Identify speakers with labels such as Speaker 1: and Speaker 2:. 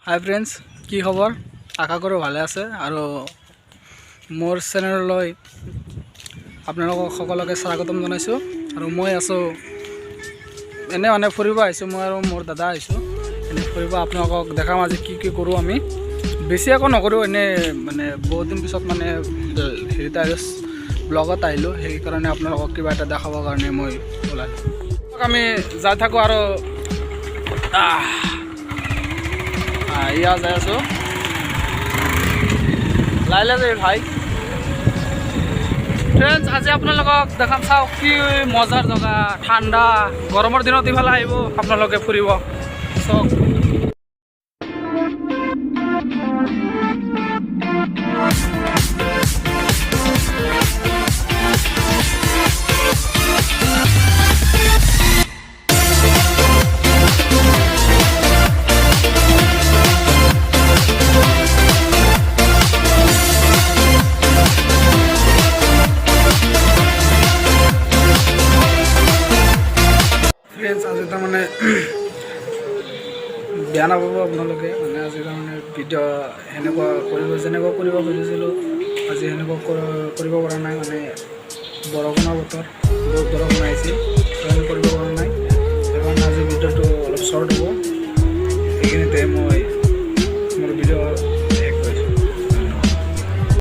Speaker 1: হাই friends, কি খবৰ? আশা কৰোঁ ভালে আছে আৰু মোৰ চেনেললৈ আপোনালোকক সকলোকে স্বাগতম জনাইছোঁ। আৰু মই আছোঁ এনে ফুৰিব আহিছোঁ। মই আৰু মোৰ দাদা আহিছোঁ এনে ফুৰিব। আপোনালোকক দেখাম আজি কি কৰোঁ আমি। বেছি একো নকৰোঁ, এনে বহুত দিন পিছত হেৰিত ব্লগত আহিলোঁ। সেইকাৰণে আপোনালোকক কিবা এটা দেখাবৰ কাৰণে মই ওলালোঁ। আমি যাই থাকোঁ আৰু যাই আছোঁ লাইলে যাই ভাই। ফ্ৰেণ্ডছ, আজি আপোনালোকক দেখাম, চাওক কি মজাৰ জেগা। ঠাণ্ডা গৰমৰ দিনত ইফালে আহিব আপোনালোকে ফুৰিব। চাওক ফ্ৰেণ্ডছ, আজি তাৰমানে বেয়া নাপাব আপোনালোকে। আজি তাৰমানে ভিডিঅ' যেনেকুৱা কৰিব খুজিছিলোঁ আজি সেনেকুৱা কৰিব পৰা নাই। বৰষুণৰ বতৰ, বহুত বৰষুণ আহিছিল, কৰিব পৰা